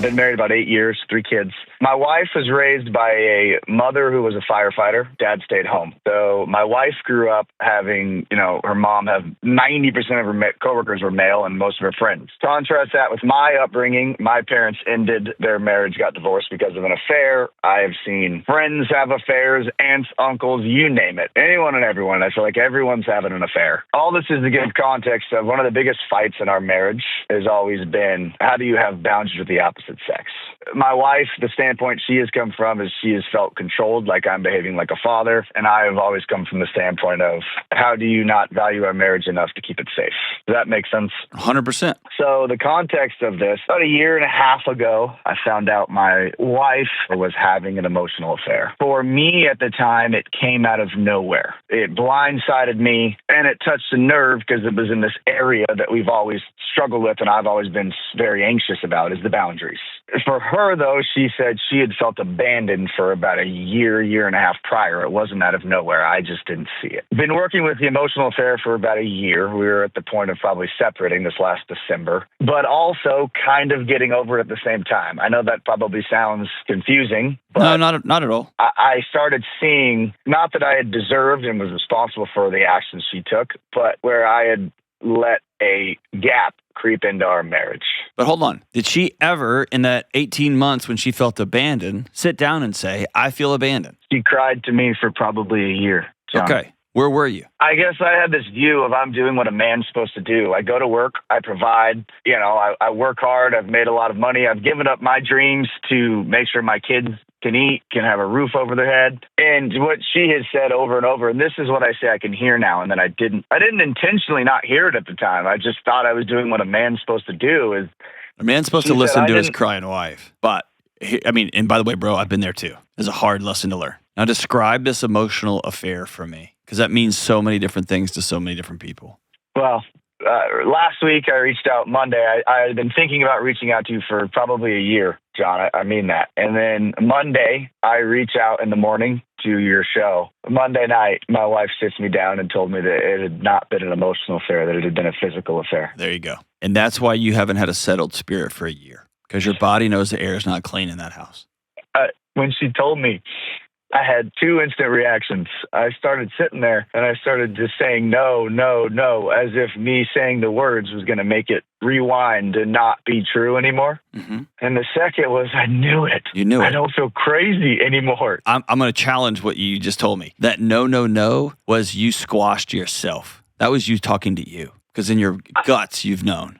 been married about 8 years, 3 kids. My wife was raised by a mother who was a firefighter. Dad stayed home. So my wife grew up having, her mom have 90% of her coworkers were male and most of her friends. Contrast that with my upbringing. My parents ended their marriage, got divorced because of an affair. I have seen friends have affairs, aunts, uncles, you name it. Anyone and everyone. I feel like everyone's having an affair. All this is to give context of one of the biggest fights in our marriage has always been, how do you have boundaries with the opposite sex? My wife, the standpoint she has come from is she has felt controlled, like I'm behaving like a father. And I have always come from the standpoint of, how do you not value our marriage enough to keep it safe? Does that make sense? 100%. So the context of this, about a year and a half ago, I found out my wife was having an emotional affair. For me at the time, it came out of nowhere. It blindsided me and it touched a nerve because it was in this area that we've always struggled with and I've always been very anxious about, is the boundaries. For her, though, she said she had felt abandoned for about a year and a half prior. It wasn't out of nowhere. I just didn't see it. Been working with the emotional affair for about a year. We were at the point of probably separating this last December, but also kind of getting over it at the same time. I know that probably sounds confusing. No, not at all. I started seeing, not that I had deserved and was responsible for the actions she took, but where I had let a gap creep into our marriage. But hold on. Did she ever, in that 18 months when she felt abandoned, sit down and say, I feel abandoned? She cried to me for probably a year, John. Okay. Where were you? I guess I had this view of I'm doing what a man's supposed to do. I go to work, I provide, I work hard, I've made a lot of money, I've given up my dreams to make sure my kids can eat, can have a roof over their head. And what she has said over and over, and this is what I say I can hear now, and then I didn't intentionally not hear it at the time. I just thought I was doing what a man's supposed to do. Is a man's supposed to listen to his crying wife. But, and by the way, bro, I've been there too. It's a hard lesson to learn. Now describe this emotional affair for me, because that means so many different things to so many different people. Well, last week I reached out Monday. I had been thinking about reaching out to you for probably a year, John. I mean that. And then Monday, I reach out in the morning to your show. Monday night, my wife sits me down and told me that it had not been an emotional affair, that it had been a physical affair. There you go. And that's why you haven't had a settled spirit for a year, because your body knows the air is not clean in that house. When she told me, I had 2 instant reactions. I started sitting there and I started just saying no, no, no, as if me saying the words was going to make it rewind and not be true anymore. Mm-hmm. And the second was, I knew it. You knew it. I don't feel crazy anymore. I'm going to challenge what you just told me. That no, no, no was you squashed yourself. That was you talking to you, because in your guts, you've known.